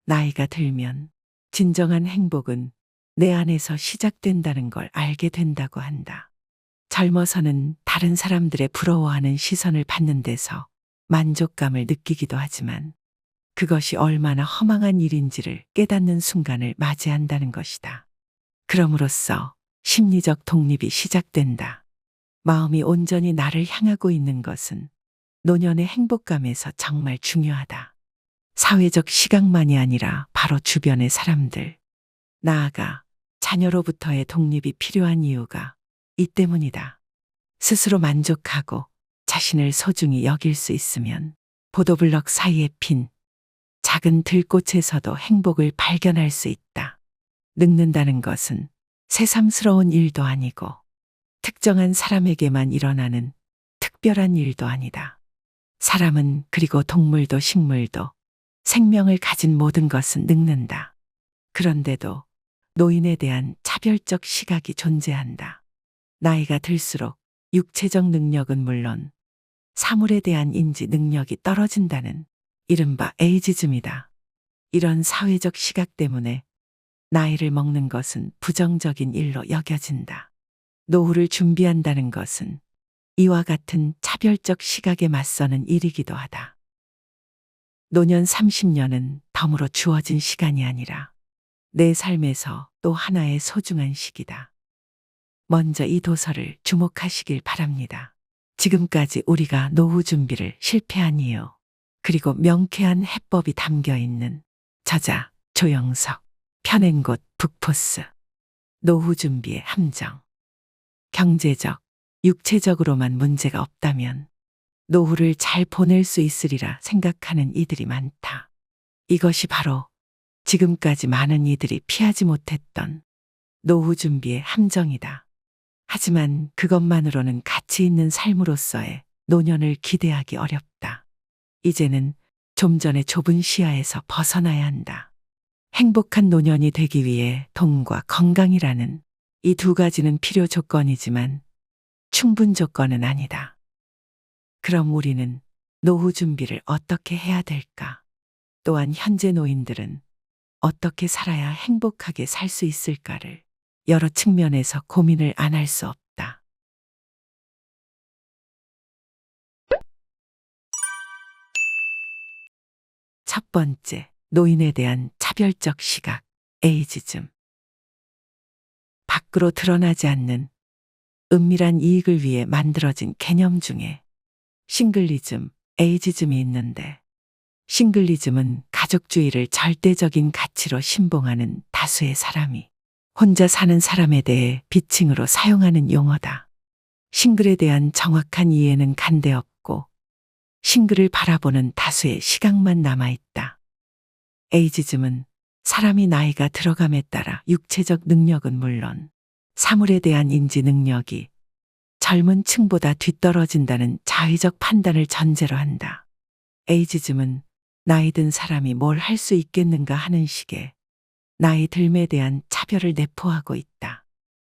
나이가 들면 진정한 행복은 내 안에서 시작된다는 걸 알게 된다고 한다. 젊어서는 다른 사람들의 부러워하는 시선을 받는 데서 만족감을 느끼기도 하지만 그것이 얼마나 허망한 일인지를 깨닫는 순간을 맞이한다는 것이다. 그럼으로써 심리적 독립이 시작된다. 마음이 온전히 나를 향하고 있는 것은 노년의 행복감에서 정말 중요하다. 사회적 시각만이 아니라 바로 주변의 사람들, 나아가 자녀로부터의 독립이 필요한 이유가 이 때문이다. 스스로 만족하고 자신을 소중히 여길 수 있으면 보도블럭 사이에 핀 작은 들꽃에서도 행복을 발견할 수 있다. 늙는다는 것은 새삼스러운 일도 아니고 특정한 사람에게만 일어나는 특별한 일도 아니다. 사람은 그리고 동물도 식물도 생명을 가진 모든 것은 늙는다. 그런데도 노인에 대한 차별적 시각이 존재한다. 나이가 들수록 육체적 능력은 물론 사물에 대한 인지 능력이 떨어진다는 이른바 에이지즘이다. 이런 사회적 시각 때문에 나이를 먹는 것은 부정적인 일로 여겨진다. 노후를 준비한다는 것은 이와 같은 차별적 시각에 맞서는 일이기도 하다. 노년 30년은 덤으로 주어진 시간이 아니라 내 삶에서 또 하나의 소중한 시기다. 먼저 이 도서를 주목하시길 바랍니다. 지금까지 우리가 노후 준비를 실패한 이유, 그리고 명쾌한 해법이 담겨 있는 저자 조영석, 펴낸 곳 북포스. 노후 준비의 함정. 경제적, 육체적으로만 문제가 없다면 노후를 잘 보낼 수 있으리라 생각하는 이들이 많다. 이것이 바로 지금까지 많은 이들이 피하지 못했던 노후 준비의 함정이다. 하지만 그것만으로는 가치 있는 삶으로서의 노년을 기대하기 어렵다. 이제는 좀 전에 좁은 시야에서 벗어나야 한다. 행복한 노년이 되기 위해 돈과 건강이라는 이 두 가지는 필요 조건이지만 충분 조건은 아니다. 그럼 우리는 노후 준비를 어떻게 해야 될까? 또한 현재 노인들은 어떻게 살아야 행복하게 살 수 있을까를 여러 측면에서 고민을 안 할 수 없다. 첫 번째, 노인에 대한 차별적 시각, 에이지즘. 밖으로 드러나지 않는 은밀한 이익을 위해 만들어진 개념 중에 싱글리즘, 에이지즘이 있는데, 싱글리즘은 가족주의를 절대적인 가치로 신봉하는 다수의 사람이 혼자 사는 사람에 대해 비칭으로 사용하는 용어다. 싱글에 대한 정확한 이해는 간데 없고 싱글을 바라보는 다수의 시각만 남아있다. 에이지즘은 사람이 나이가 들어감에 따라 육체적 능력은 물론 사물에 대한 인지 능력이 젊은 층보다 뒤떨어진다는 자의적 판단을 전제로 한다. 에이지즘은 나이 든 사람이 뭘 할 수 있겠는가 하는 식의 나이 듦에 대한 차별을 내포하고 있다.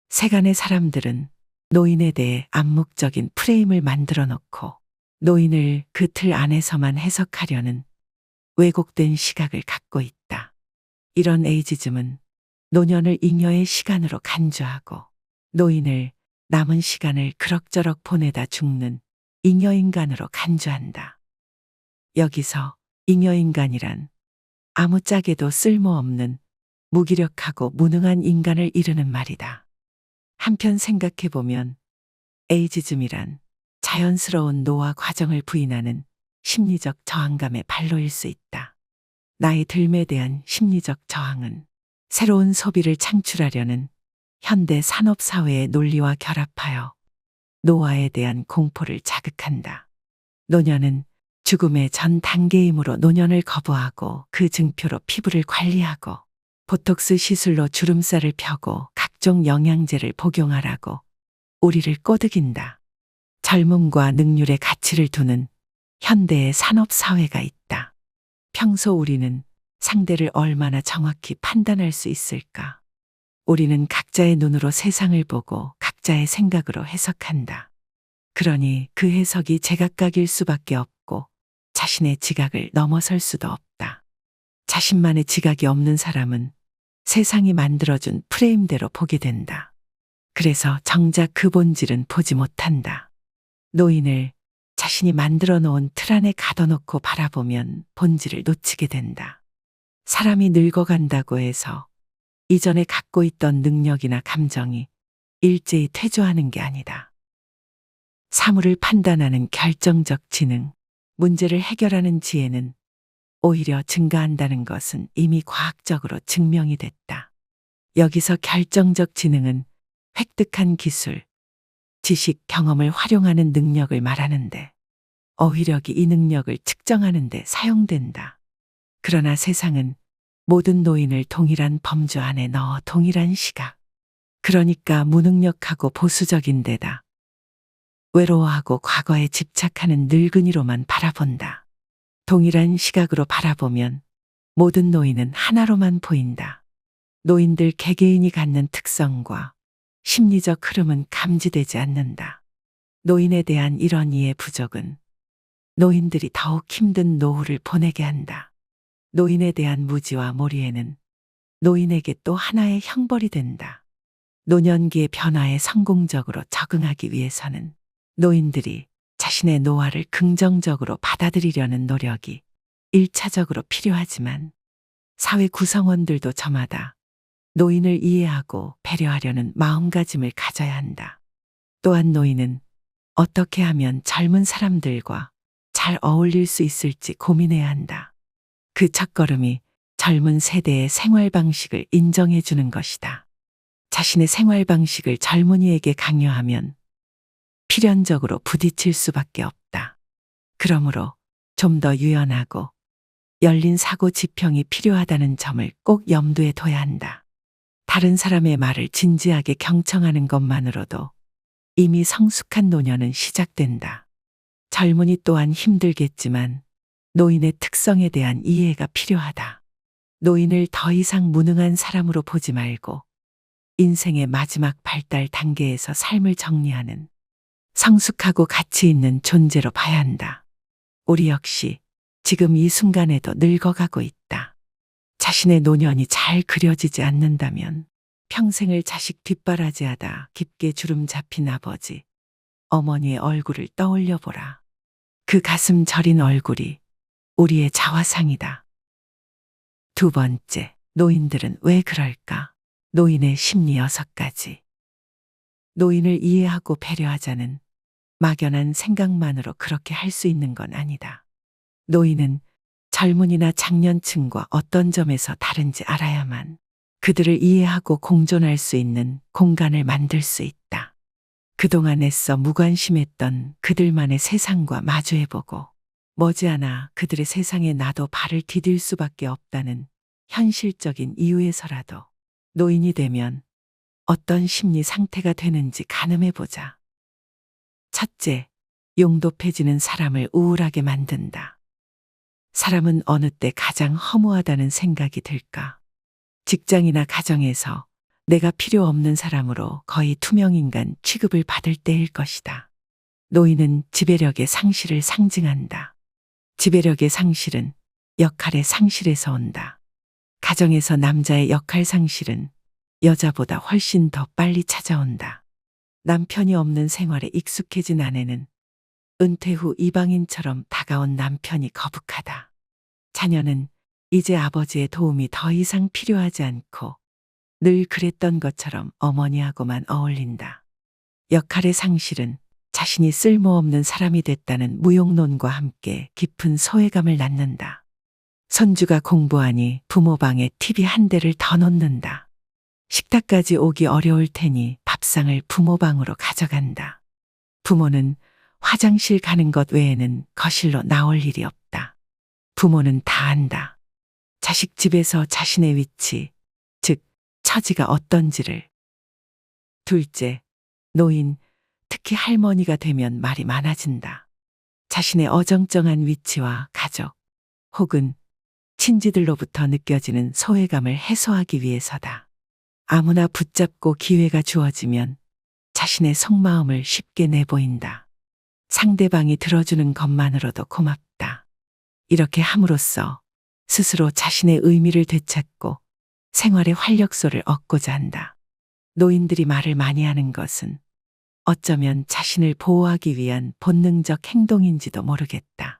세간의 사람들은 노인에 대해 암묵적인 프레임을 만들어 놓고 노인을 그 틀 안에서만 해석하려는 왜곡된 시각을 갖고 있다. 이런 에이지즘은 노년을 잉여의 시간으로 간주하고 노인을 남은 시간을 그럭저럭 보내다 죽는 잉여인간으로 간주한다. 여기서 잉여인간이란 아무짝에도 쓸모없는 무기력하고 무능한 인간을 이르는 말이다. 한편 생각해보면 에이지즘이란 자연스러운 노화 과정을 부인하는 심리적 저항감의 발로일 수 있다. 나이 듦에 대한 심리적 저항은 새로운 소비를 창출하려는 현대 산업사회의 논리와 결합하여 노화에 대한 공포를 자극한다. 노년은 죽음의 전 단계이므로 노년을 거부하고 그 증표로 피부를 관리하고 보톡스 시술로 주름살을 펴고 각종 영양제를 복용하라고 우리를 꼬드긴다. 젊음과 능률의 가치를 두는 현대의 산업사회가 있다. 평소 우리는 상대를 얼마나 정확히 판단할 수 있을까? 우리는 각자의 눈으로 세상을 보고 각자의 생각으로 해석한다. 그러니 그 해석이 제각각일 수밖에 없고 자신의 지각을 넘어설 수도 없다. 자신만의 지각이 없는 사람은 세상이 만들어준 프레임대로 보게 된다. 그래서 정작 그 본질은 보지 못한다. 노인을 자신이 만들어 놓은 틀 안에 가둬놓고 바라보면 본질을 놓치게 된다. 사람이 늙어간다고 해서 이전에 갖고 있던 능력이나 감정이 일제히 퇴조하는 게 아니다. 사물을 판단하는 결정적 지능, 문제를 해결하는 지혜는 오히려 증가한다는 것은 이미 과학적으로 증명이 됐다. 여기서 결정적 지능은 획득한 기술, 지식, 경험을 활용하는 능력을 말하는데 어휘력이 이 능력을 측정하는 데 사용된다. 그러나 세상은 모든 노인을 동일한 범주 안에 넣어 동일한 시각, 그러니까 무능력하고 보수적인 데다 외로워하고 과거에 집착하는 늙은이로만 바라본다. 동일한 시각으로 바라보면 모든 노인은 하나로만 보인다. 노인들 개개인이 갖는 특성과 심리적 흐름은 감지되지 않는다. 노인에 대한 이런 이해 부족은 노인들이 더욱 힘든 노후를 보내게 한다. 노인에 대한 무지와 몰이에는 노인에게 또 하나의 형벌이 된다. 노년기의 변화에 성공적으로 적응하기 위해서는 노인들이 자신의 노화를 긍정적으로 받아들이려는 노력이 1차적으로 필요하지만 사회 구성원들도 저마다 노인을 이해하고 배려하려는 마음가짐을 가져야 한다. 또한 노인은 어떻게 하면 젊은 사람들과 잘 어울릴 수 있을지 고민해야 한다. 그 첫걸음이 젊은 세대의 생활 방식을 인정해 주는 것이다. 자신의 생활 방식을 젊은이에게 강요하면 필연적으로 부딪힐 수밖에 없다. 그러므로 좀 더 유연하고 열린 사고 지평이 필요하다는 점을 꼭 염두에 둬야 한다. 다른 사람의 말을 진지하게 경청하는 것만으로도 이미 성숙한 노년은 시작된다. 젊은이 또한 힘들겠지만 노인의 특성에 대한 이해가 필요하다. 노인을 더 이상 무능한 사람으로 보지 말고 인생의 마지막 발달 단계에서 삶을 정리하는 성숙하고 가치 있는 존재로 봐야 한다. 우리 역시 지금 이 순간에도 늙어가고 있다. 자신의 노년이 잘 그려지지 않는다면 평생을 자식 뒷바라지하다 깊게 주름 잡힌 아버지, 어머니의 얼굴을 떠올려 보라. 그 가슴 저린 얼굴이 우리의 자화상이다. 두 번째, 노인들은 왜 그럴까? 노인의 심리 6가지. 노인을 이해하고 배려하자는 막연한 생각만으로 그렇게 할 수 있는 건 아니다. 노인은 젊은이나 장년층과 어떤 점에서 다른지 알아야만 그들을 이해하고 공존할 수 있는 공간을 만들 수 있다. 그동안 애써 무관심했던 그들만의 세상과 마주해보고 머지않아 그들의 세상에 나도 발을 디딜 수밖에 없다는 현실적인 이유에서라도 노인이 되면 어떤 심리 상태가 되는지 가늠해보자. 첫째, 용독해지는 사람을 우울하게 만든다. 사람은 어느 때 가장 허무하다는 생각이 들까? 직장이나 가정에서 내가 필요 없는 사람으로 거의 투명인간 취급을 받을 때일 것이다. 노인은 지배력의 상실을 상징한다. 지배력의 상실은 역할의 상실에서 온다. 가정에서 남자의 역할 상실은 여자보다 훨씬 더 빨리 찾아온다. 남편이 없는 생활에 익숙해진 아내는 은퇴 후 이방인처럼 다가온 남편이 거북하다. 자녀는 이제 아버지의 도움이 더 이상 필요하지 않고 늘 그랬던 것처럼 어머니하고만 어울린다. 역할의 상실은 자신이 쓸모없는 사람이 됐다는 무용론과 함께 깊은 소외감을 낳는다. 손주가 공부하니 부모 방에 TV 한 대를 더 놓는다. 식탁까지 오기 어려울 테니 밥상을 부모 방으로 가져간다. 부모는 화장실 가는 것 외에는 거실로 나올 일이 없다. 부모는 다 안다. 자식 집에서 자신의 위치, 즉 처지가 어떤지를. 둘째, 노인, 특히 할머니가 되면 말이 많아진다. 자신의 어정쩡한 위치와 가족 혹은 친지들로부터 느껴지는 소외감을 해소하기 위해서다. 아무나 붙잡고 기회가 주어지면 자신의 속마음을 쉽게 내보인다. 상대방이 들어주는 것만으로도 고맙다. 이렇게 함으로써 스스로 자신의 의미를 되찾고 생활의 활력소를 얻고자 한다. 노인들이 말을 많이 하는 것은 어쩌면 자신을 보호하기 위한 본능적 행동인지도 모르겠다.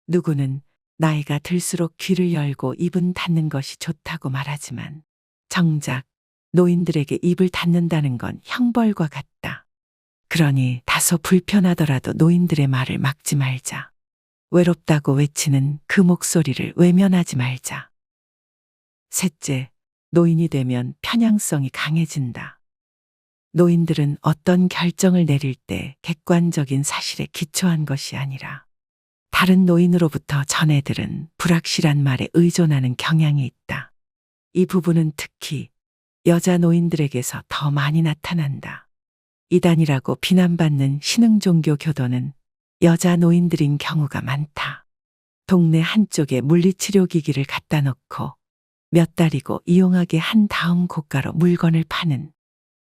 누구는 나이가 들수록 귀를 열고 입은 닫는 것이 좋다고 말하지만 정작 노인들에게 입을 닫는다는 건 형벌과 같다. 그러니 다소 불편하더라도 노인들의 말을 막지 말자. 외롭다고 외치는 그 목소리를 외면하지 말자. 셋째, 노인이 되면 편향성이 강해진다. 노인들은 어떤 결정을 내릴 때 객관적인 사실에 기초한 것이 아니라 다른 노인으로부터 전해들은 불확실한 말에 의존하는 경향이 있다. 이 부분은 특히 여자 노인들에게서 더 많이 나타난다. 이단이라고 비난받는 신흥종교 교도는 여자 노인들인 경우가 많다. 동네 한쪽에 물리치료기기를 갖다 놓고 몇 달이고 이용하게 한 다음 고가로 물건을 파는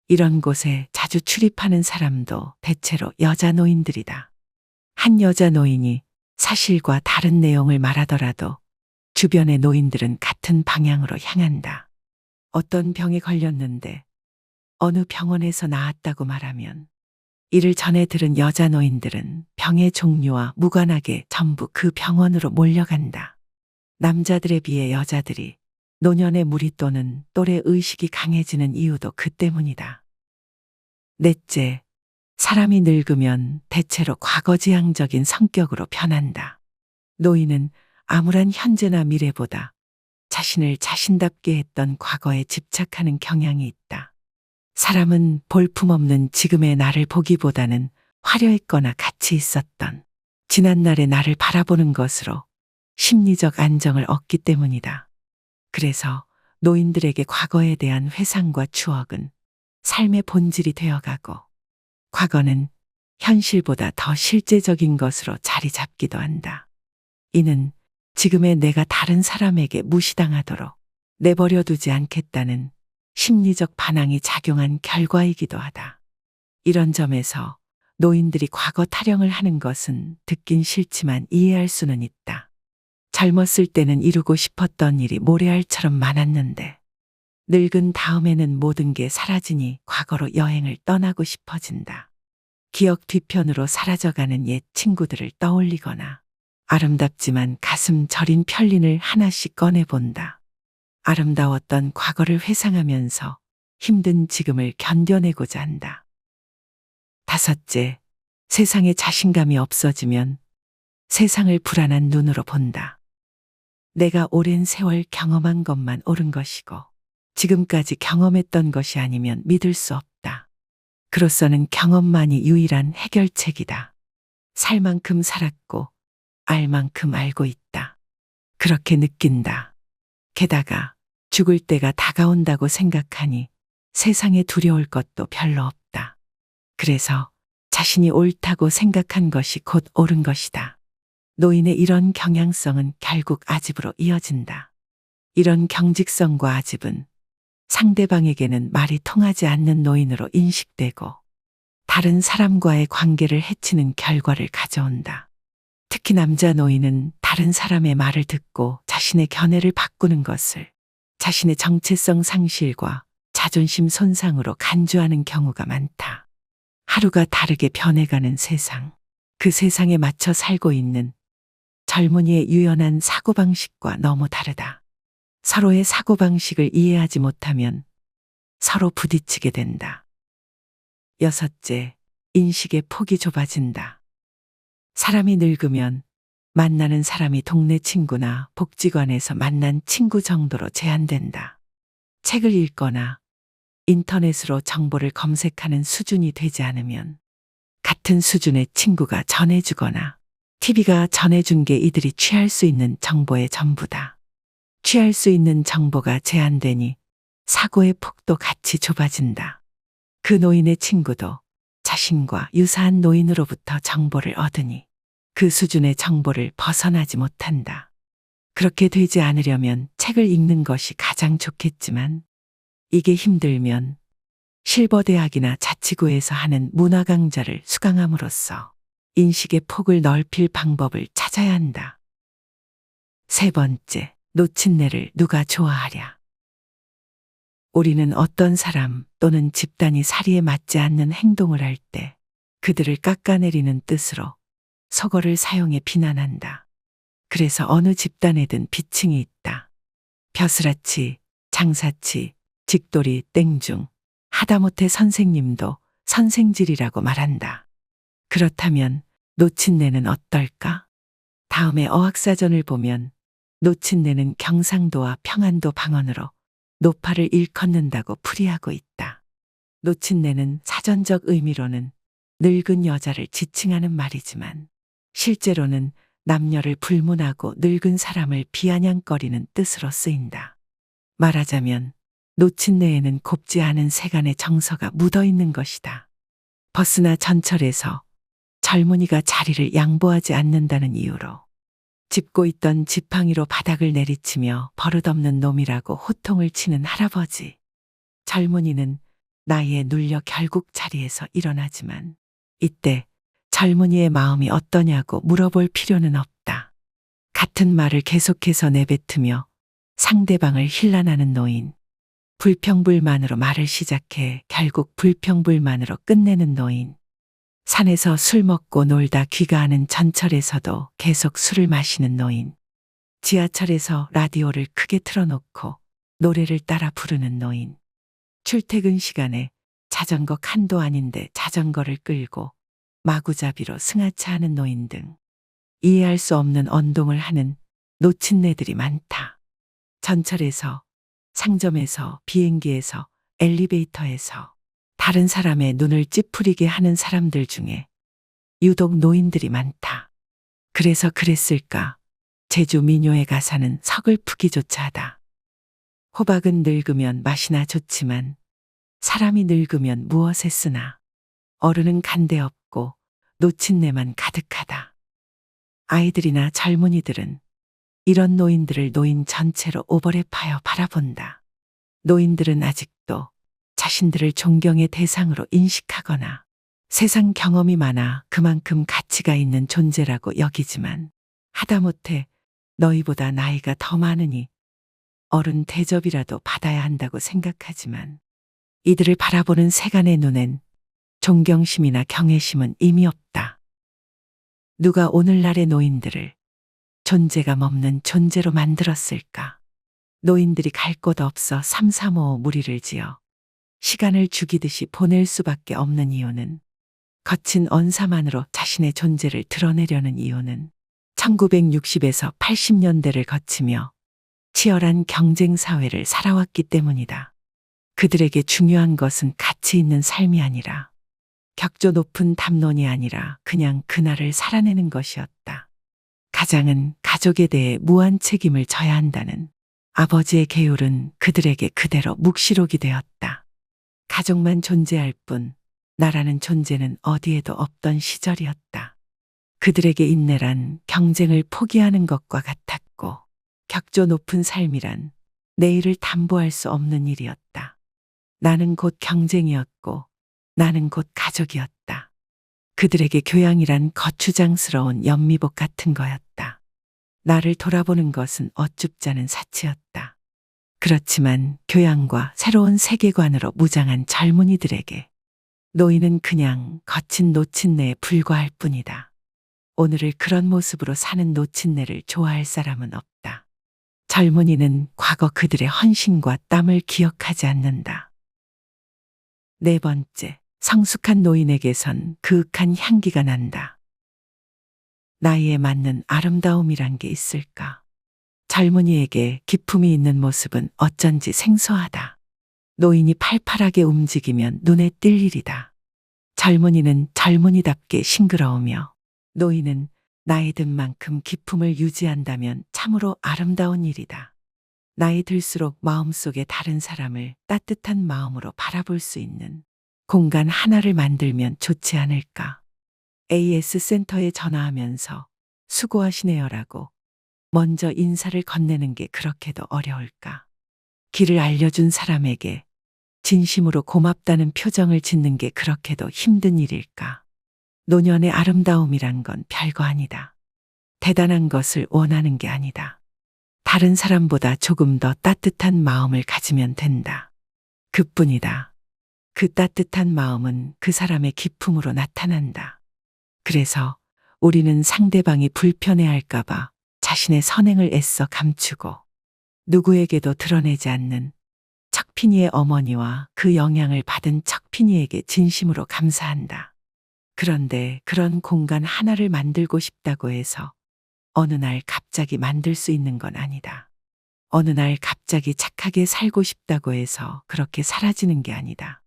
이런 곳에 자주 출입하는 사람도 대체로 여자 노인들이다. 한 여자 노인이 사실과 다른 내용을 말하더라도 주변의 노인들은 같은 방향으로 향한다. 어떤 병에 걸렸는데 어느 병원에서 나았다고 말하면 이를 전해 들은 여자 노인들은 병의 종류와 무관하게 전부 그 병원으로 몰려간다. 남자들에 비해 여자들이 노년의 무리 또는 또래 의식이 강해지는 이유도 그 때문이다. 넷째, 사람이 늙으면 대체로 과거지향적인 성격으로 변한다. 노인은 암울한 현재나 미래보다 자신을 자신답게 했던 과거에 집착하는 경향이 있다. 사람은 볼품없는 지금의 나를 보기보다는 화려했거나 가치 있었던 지난날의 나를 바라보는 것으로 심리적 안정을 얻기 때문이다. 그래서 노인들에게 과거에 대한 회상과 추억은 삶의 본질이 되어가고 과거는 현실보다 더 실제적인 것으로 자리 잡기도 한다. 이는 지금의 내가 다른 사람에게 무시당하도록 내버려 두지 않겠다는 심리적 반항이 작용한 결과이기도 하다. 이런 점에서 노인들이 과거 타령을 하는 것은 듣긴 싫지만 이해할 수는 있다. 젊었을 때는 이루고 싶었던 일이 모래알처럼 많았는데 늙은 다음에는 모든 게 사라지니 과거로 여행을 떠나고 싶어진다. 기억 뒤편으로 사라져가는 옛 친구들을 떠올리거나 아름답지만 가슴 저린 편린을 하나씩 꺼내본다. 아름다웠던 과거를 회상하면서 힘든 지금을 견뎌내고자 한다. 다섯째, 세상에 자신감이 없어지면 세상을 불안한 눈으로 본다. 내가 오랜 세월 경험한 것만 옳은 것이고 지금까지 경험했던 것이 아니면 믿을 수 없다. 그로서는 경험만이 유일한 해결책이다. 살 만큼 살았고 알 만큼 알고 있다. 그렇게 느낀다. 게다가 죽을 때가 다가온다고 생각하니 세상에 두려울 것도 별로 없다. 그래서 자신이 옳다고 생각한 것이 곧 옳은 것이다. 노인의 이런 경향성은 결국 아집으로 이어진다. 이런 경직성과 아집은 상대방에게는 말이 통하지 않는 노인으로 인식되고 다른 사람과의 관계를 해치는 결과를 가져온다. 특히 남자 노인은 다른 사람의 말을 듣고 자신의 견해를 바꾸는 것을 자신의 정체성 상실과 자존심 손상으로 간주하는 경우가 많다. 하루가 다르게 변해가는 세상, 그 세상에 맞춰 살고 있는 젊은이의 유연한 사고방식과 너무 다르다. 서로의 사고방식을 이해하지 못하면 서로 부딪히게 된다. 여섯째, 인식의 폭이 좁아진다. 사람이 늙으면 만나는 사람이 동네 친구나 복지관에서 만난 친구 정도로 제한된다. 책을 읽거나 인터넷으로 정보를 검색하는 수준이 되지 않으면 같은 수준의 친구가 전해주거나 TV가 전해준 게 이들이 취할 수 있는 정보의 전부다. 취할 수 있는 정보가 제한되니 사고의 폭도 같이 좁아진다. 그 노인의 친구도 자신과 유사한 노인으로부터 정보를 얻으니 그 수준의 정보를 벗어나지 못한다. 그렇게 되지 않으려면 책을 읽는 것이 가장 좋겠지만 이게 힘들면 실버대학이나 자치구에서 하는 문화 강좌를 수강함으로써 인식의 폭을 넓힐 방법을 찾아야 한다. 세 번째, 노친네를 누가 좋아하랴. 우리는 어떤 사람 또는 집단이 사리에 맞지 않는 행동을 할 때 그들을 깎아내리는 뜻으로 속어를 사용해 비난한다. 그래서 어느 집단에든 비칭이 있다. 벼슬아치, 장사치, 직돌이, 땡중, 하다못해 선생님도 선생질이라고 말한다. 그렇다면 노친네는 어떨까? 다음에 어학사전을 보면 노친네는 경상도와 평안도 방언으로 노파를 일컫는다고 풀이하고 있다. 노친네는 사전적 의미로는 늙은 여자를 지칭하는 말이지만 실제로는 남녀를 불문하고 늙은 사람을 비아냥거리는 뜻으로 쓰인다. 말하자면 노친네에는 곱지 않은 세간의 정서가 묻어 있는 것이다. 버스나 전철에서 젊은이가 자리를 양보하지 않는다는 이유로 짚고 있던 지팡이로 바닥을 내리치며 버릇없는 놈이라고 호통을 치는 할아버지. 젊은이는 나이에 눌려 결국 자리에서 일어나지만 이때 젊은이의 마음이 어떠냐고 물어볼 필요는 없다. 같은 말을 계속해서 내뱉으며 상대방을 힐난하는 노인. 불평불만으로 말을 시작해 결국 불평불만으로 끝내는 노인. 산에서 술 먹고 놀다 귀가하는 전철에서도 계속 술을 마시는 노인. 지하철에서 라디오를 크게 틀어놓고 노래를 따라 부르는 노인. 출퇴근 시간에 자전거 칸도 아닌데 자전거를 끌고 마구잡이로 승하차하는 노인 등 이해할 수 없는 언동을 하는 노친네들이 많다. 전철에서, 상점에서, 비행기에서, 엘리베이터에서 다른 사람의 눈을 찌푸리게 하는 사람들 중에 유독 노인들이 많다. 그래서 그랬을까? 제주 민요의 가사는 서글프기조차 하다. 호박은 늙으면 맛이나 좋지만 사람이 늙으면 무엇에 쓰나. 어른은 간데없고 노친네만 가득하다. 아이들이나 젊은이들은 이런 노인들을 노인 전체로 오버랩하여 바라본다. 노인들은 아직도 자신들을 존경의 대상으로 인식하거나 세상 경험이 많아 그만큼 가치가 있는 존재라고 여기지만 하다못해 너희보다 나이가 더 많으니 어른 대접이라도 받아야 한다고 생각하지만 이들을 바라보는 세간의 눈엔 존경심이나 경외심은 이미 없다. 누가 오늘날의 노인들을 존재감 없는 존재로 만들었을까? 노인들이 갈 곳 없어 삼삼오오 무리를 지어 시간을 죽이듯이 보낼 수밖에 없는 이유는 거친 언사만으로 자신의 존재를 드러내려는 이유는 1960에서 80년대를 거치며 치열한 경쟁 사회를 살아왔기 때문이다. 그들에게 중요한 것은 가치 있는 삶이 아니라 격조 높은 담론이 아니라 그냥 그날을 살아내는 것이었다. 가장은 가족에 대해 무한 책임을 져야 한다는 아버지의 계율은 그들에게 그대로 묵시록이 되었다. 가족만 존재할 뿐 나라는 존재는 어디에도 없던 시절이었다. 그들에게 인내란 경쟁을 포기하는 것과 같았고 격조 높은 삶이란 내일을 담보할 수 없는 일이었다. 나는 곧 경쟁이었고 나는 곧 가족이었다. 그들에게 교양이란 거추장스러운 연미복 같은 거였다. 나를 돌아보는 것은 어쭙잖은 사치였다. 그렇지만 교양과 새로운 세계관으로 무장한 젊은이들에게 노인은 그냥 거친 노친네에 불과할 뿐이다. 오늘을 그런 모습으로 사는 노친네를 좋아할 사람은 없다. 젊은이는 과거 그들의 헌신과 땀을 기억하지 않는다. 네 번째, 성숙한 노인에게선 그윽한 향기가 난다. 나이에 맞는 아름다움이란 게 있을까? 젊은이에게 기품이 있는 모습은 어쩐지 생소하다. 노인이 팔팔하게 움직이면 눈에 띌 일이다. 젊은이는 젊은이답게 싱그러우며 노인은 나이 든 만큼 기품을 유지한다면 참으로 아름다운 일이다. 나이 들수록 마음속에 다른 사람을 따뜻한 마음으로 바라볼 수 있는 공간 하나를 만들면 좋지 않을까. AS 센터에 전화하면서 수고하시네요라고 먼저 인사를 건네는 게 그렇게도 어려울까. 길을 알려준 사람에게 진심으로 고맙다는 표정을 짓는 게 그렇게도 힘든 일일까. 노년의 아름다움이란 건 별거 아니다. 대단한 것을 원하는 게 아니다. 다른 사람보다 조금 더 따뜻한 마음을 가지면 된다. 그뿐이다. 그 따뜻한 마음은 그 사람의 기품으로 나타난다. 그래서 우리는 상대방이 불편해할까봐 자신의 선행을 애써 감추고 누구에게도 드러내지 않는 척핀이의 어머니와 그 영향을 받은 척핀이에게 진심으로 감사한다. 그런데 그런 공간 하나를 만들고 싶다고 해서 어느 날 갑자기 만들 수 있는 건 아니다. 어느 날 갑자기 착하게 살고 싶다고 해서 그렇게 사라지는 게 아니다.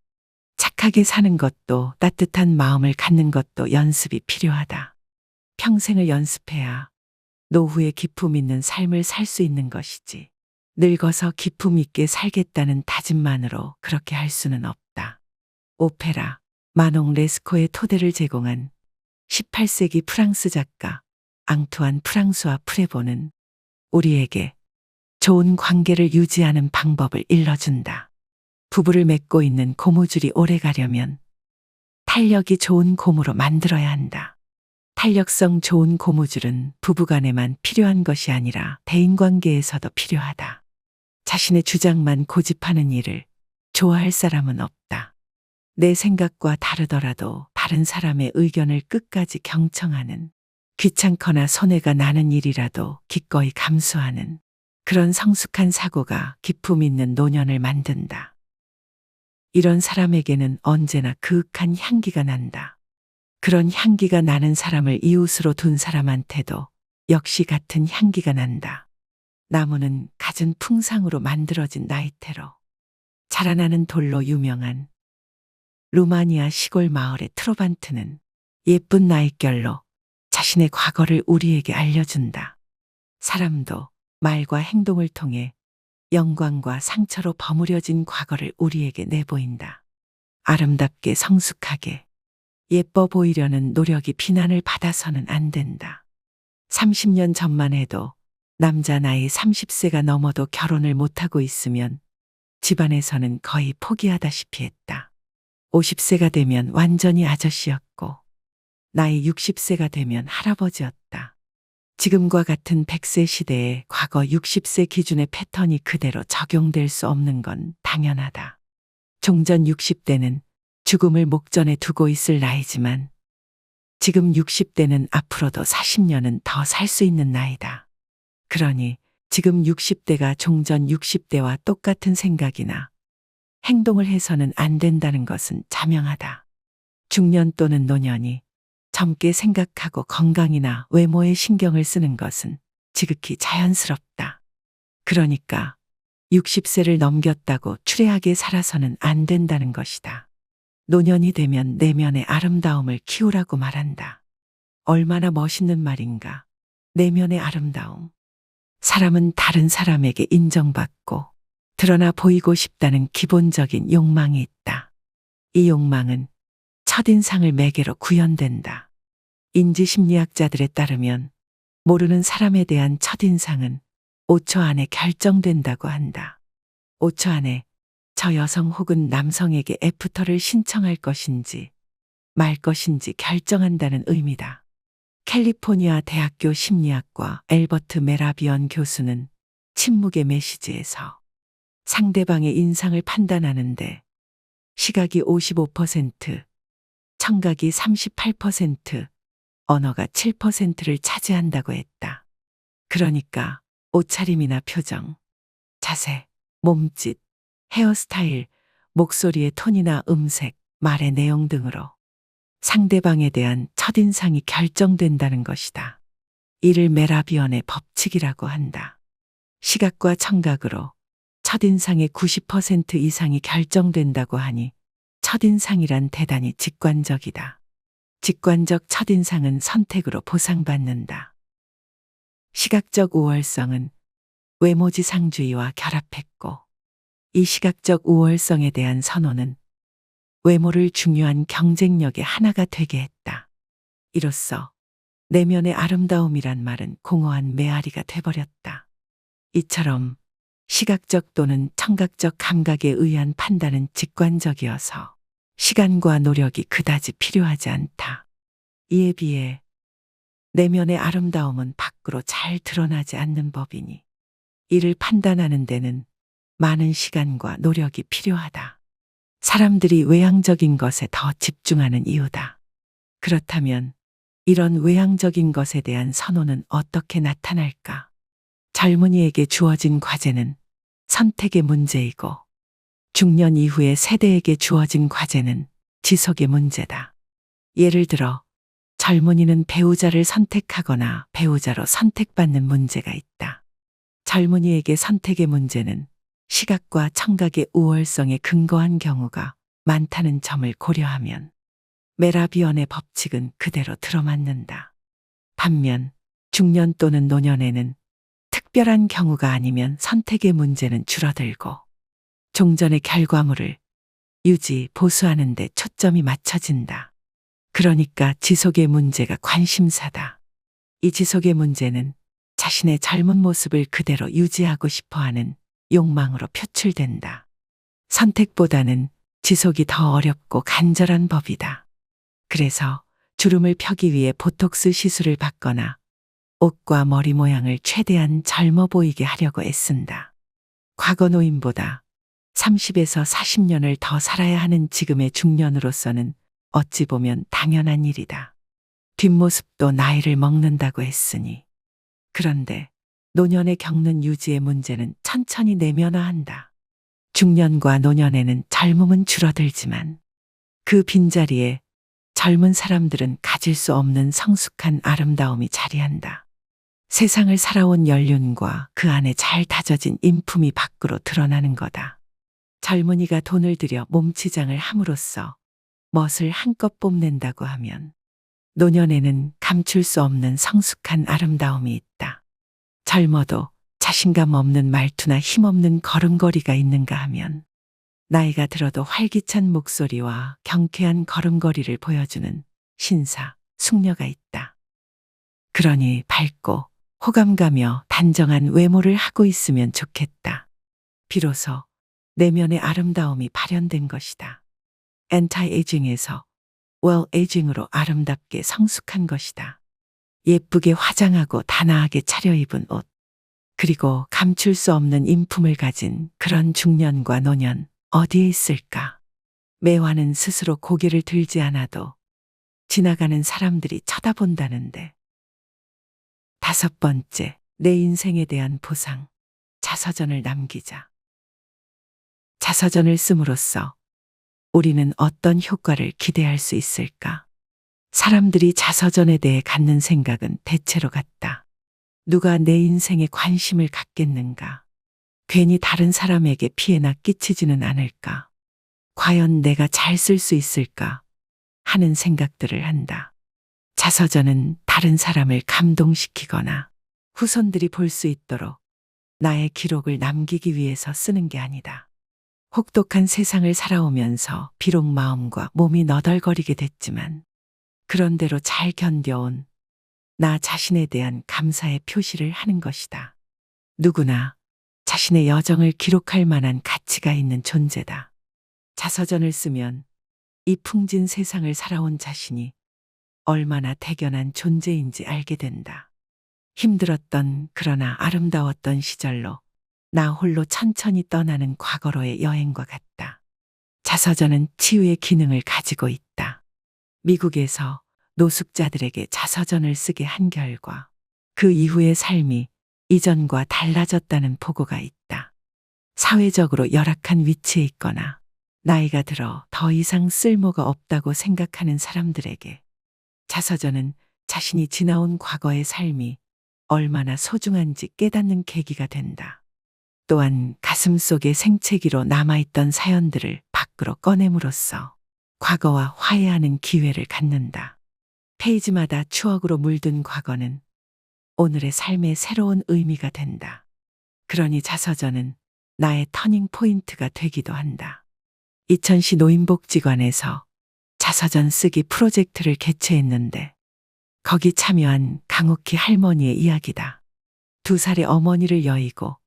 착하게 사는 것도 따뜻한 마음을 갖는 것도 연습이 필요하다. 평생을 연습해야 노후에 기품 있는 삶을 살 수 있는 것이지. 늙어서 기품 있게 살겠다는 다짐만으로 그렇게 할 수는 없다. 오페라, 마농 레스코의 토대를 제공한 18세기 프랑스 작가 앙투안 프랑수아 프레보는 우리에게 좋은 관계를 유지하는 방법을 일러준다. 부부를 맺고 있는 고무줄이 오래 가려면 탄력이 좋은 고무로 만들어야 한다. 탄력성 좋은 고무줄은 부부간에만 필요한 것이 아니라 대인관계에서도 필요하다. 자신의 주장만 고집하는 일을 좋아할 사람은 없다. 내 생각과 다르더라도 다른 사람의 의견을 끝까지 경청하는, 귀찮거나 손해가 나는 일이라도 기꺼이 감수하는 그런 성숙한 사고가 기품 있는 노년을 만든다. 이런 사람에게는 언제나 그윽한 향기가 난다. 그런 향기가 나는 사람을 이웃으로 둔 사람한테도 역시 같은 향기가 난다. 나무는 갖은 풍상으로 만들어진 나이테로, 자라나는 돌로 유명한 루마니아 시골 마을의 트로반트는 예쁜 나이결로 자신의 과거를 우리에게 알려준다. 사람도 말과 행동을 통해 영광과 상처로 버무려진 과거를 우리에게 내보인다. 아름답게 성숙하게 예뻐 보이려는 노력이 비난을 받아서는 안 된다. 30년 전만 해도 남자 나이 30세가 넘어도 결혼을 못하고 있으면 집안에서는 거의 포기하다시피 했다. 50세가 되면 완전히 아저씨였고 나이 60세가 되면 할아버지였다. 지금과 같은 100세 시대에 과거 60세 기준의 패턴이 그대로 적용될 수 없는 건 당연하다. 종전 60대는 죽음을 목전에 두고 있을 나이지만 지금 60대는 앞으로도 40년은 더 살 수 있는 나이다. 그러니 지금 60대가 종전 60대와 똑같은 생각이나 행동을 해서는 안 된다는 것은 자명하다. 중년 또는 노년이 젊게 생각하고 건강이나 외모에 신경을 쓰는 것은 지극히 자연스럽다. 그러니까 60세를 넘겼다고 추레하게 살아서는 안 된다는 것이다. 노년이 되면 내면의 아름다움을 키우라고 말한다. 얼마나 멋있는 말인가. 내면의 아름다움. 사람은 다른 사람에게 인정받고 드러나 보이고 싶다는 기본적인 욕망이 있다. 이 욕망은 첫인상을 매개로 구현된다. 인지심리학자들에 따르면 모르는 사람에 대한 첫인상은 5초 안에 결정된다고 한다. 5초 안에 저 여성 혹은 남성에게 애프터를 신청할 것인지 말 것인지 결정한다는 의미다. 캘리포니아 대학교 심리학과 앨버트 메라비언 교수는 침묵의 메시지에서 상대방의 인상을 판단하는데 시각이 55%, 청각이 38%, 언어가 7%를 차지한다고 했다. 그러니까 옷차림이나 표정, 자세, 몸짓, 헤어스타일, 목소리의 톤이나 음색, 말의 내용 등으로 상대방에 대한 첫인상이 결정된다는 것이다. 이를 메라비언의 법칙이라고 한다. 시각과 청각으로 첫인상의 90% 이상이 결정된다고 하니 첫인상이란 대단히 직관적이다. 직관적 첫인상은 선택으로 보상받는다. 시각적 우월성은 외모지상주의와 결합했고 이 시각적 우월성에 대한 선호는 외모를 중요한 경쟁력의 하나가 되게 했다. 이로써 내면의 아름다움이란 말은 공허한 메아리가 돼버렸다. 이처럼 시각적 또는 청각적 감각에 의한 판단은 직관적이어서 시간과 노력이 그다지 필요하지 않다. 이에 비해 내면의 아름다움은 밖으로 잘 드러나지 않는 법이니 이를 판단하는 데는 많은 시간과 노력이 필요하다. 사람들이 외향적인 것에 더 집중하는 이유다. 그렇다면 이런 외향적인 것에 대한 선호는 어떻게 나타날까? 젊은이에게 주어진 과제는 선택의 문제이고 중년 이후의 세대에게 주어진 과제는 지속의 문제다. 예를 들어 젊은이는 배우자를 선택하거나 배우자로 선택받는 문제가 있다. 젊은이에게 선택의 문제는 시각과 청각의 우월성에 근거한 경우가 많다는 점을 고려하면 메라비언의 법칙은 그대로 들어맞는다. 반면 중년 또는 노년에는 특별한 경우가 아니면 선택의 문제는 줄어들고 종전의 결과물을 유지, 보수하는 데 초점이 맞춰진다. 그러니까 지속의 문제가 관심사다. 이 지속의 문제는 자신의 젊은 모습을 그대로 유지하고 싶어 하는 욕망으로 표출된다. 선택보다는 지속이 더 어렵고 간절한 법이다. 그래서 주름을 펴기 위해 보톡스 시술을 받거나 옷과 머리 모양을 최대한 젊어 보이게 하려고 애쓴다. 과거 노인보다 30에서 40년을 더 살아야 하는 지금의 중년으로서는 어찌 보면 당연한 일이다. 뒷모습도 나이를 먹는다고 했으니. 그런데 노년에 겪는 유지의 문제는 천천히 내면화한다. 중년과 노년에는 젊음은 줄어들지만 그 빈자리에 젊은 사람들은 가질 수 없는 성숙한 아름다움이 자리한다. 세상을 살아온 연륜과 그 안에 잘 다져진 인품이 밖으로 드러나는 거다. 젊은이가 돈을 들여 몸치장을 함으로써 멋을 한껏 뽐낸다고 하면 노년에는 감출 수 없는 성숙한 아름다움이 있다. 젊어도 자신감 없는 말투나 힘없는 걸음걸이가 있는가 하면 나이가 들어도 활기찬 목소리와 경쾌한 걸음걸이를 보여주는 신사, 숙녀가 있다. 그러니 밝고 호감가며 단정한 외모를 하고 있으면 좋겠다. 비로소 내면의 아름다움이 발현된 것이다. 엔타이에이징에서 웰에이징으로 아름답게 성숙한 것이다. 예쁘게 화장하고 단아하게 차려입은 옷, 그리고 감출 수 없는 인품을 가진 그런 중년과 노년 어디에 있을까? 매화는 스스로 고개를 들지 않아도 지나가는 사람들이 쳐다본다는데. 5번째, 내 인생에 대한 보상, 자서전을 남기자. 자서전을 씀으로써 우리는 어떤 효과를 기대할 수 있을까? 사람들이 자서전에 대해 갖는 생각은 대체로 같다. 누가 내 인생에 관심을 갖겠는가? 괜히 다른 사람에게 피해나 끼치지는 않을까? 과연 내가 잘 쓸 수 있을까? 하는 생각들을 한다. 자서전은 다른 사람을 감동시키거나 후손들이 볼 수 있도록 나의 기록을 남기기 위해서 쓰는 게 아니다. 혹독한 세상을 살아오면서 비록 마음과 몸이 너덜거리게 됐지만 그런대로 잘 견뎌온 나 자신에 대한 감사의 표시를 하는 것이다. 누구나 자신의 여정을 기록할 만한 가치가 있는 존재다. 자서전을 쓰면 이 풍진 세상을 살아온 자신이 얼마나 대견한 존재인지 알게 된다. 힘들었던 그러나 아름다웠던 시절로 나 홀로 천천히 떠나는 과거로의 여행과 같다. 자서전은 치유의 기능을 가지고 있다. 미국에서 노숙자들에게 자서전을 쓰게 한 결과 그 이후의 삶이 이전과 달라졌다는 보고가 있다. 사회적으로 열악한 위치에 있거나 나이가 들어 더 이상 쓸모가 없다고 생각하는 사람들에게 자서전은 자신이 지나온 과거의 삶이 얼마나 소중한지 깨닫는 계기가 된다. 또한 가슴속에 생채기로 남아있던 사연들을 밖으로 꺼냄으로써 과거와 화해하는 기회를 갖는다. 페이지마다 추억으로 물든 과거는 오늘의 삶의 새로운 의미가 된다. 그러니 자서전은 나의 터닝 포인트가 되기도 한다. 이천시 노인복지관에서 자서전 쓰기 프로젝트를 개최했는데 거기 참여한 강옥희 할머니의 이야기다. 2살의 어머니를 여의고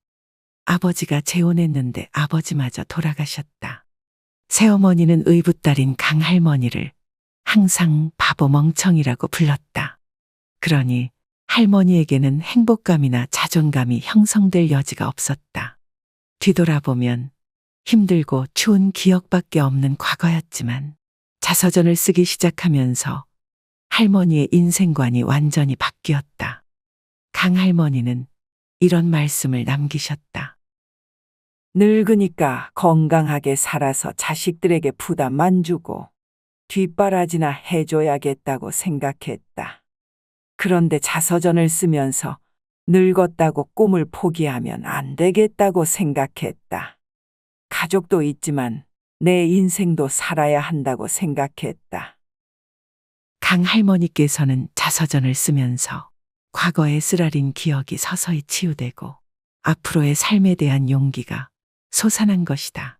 아버지가 재혼했는데 아버지마저 돌아가셨다. 새어머니는 의붓딸인 강할머니를 항상 바보 멍청이라고 불렀다. 그러니 할머니에게는 행복감이나 자존감이 형성될 여지가 없었다. 뒤돌아보면 힘들고 추운 기억밖에 없는 과거였지만 자서전을 쓰기 시작하면서 할머니의 인생관이 완전히 바뀌었다. 강할머니는 이런 말씀을 남기셨다. 늙으니까 건강하게 살아서 자식들에게 부담 안 주고 뒷바라지나 해줘야겠다고 생각했다. 그런데 자서전을 쓰면서 늙었다고 꿈을 포기하면 안 되겠다고 생각했다. 가족도 있지만 내 인생도 살아야 한다고 생각했다. 강할머니께서는 자서전을 쓰면서 과거의 쓰라린 기억이 서서히 치유되고 앞으로의 삶에 대한 용기가 솟아난 것이다.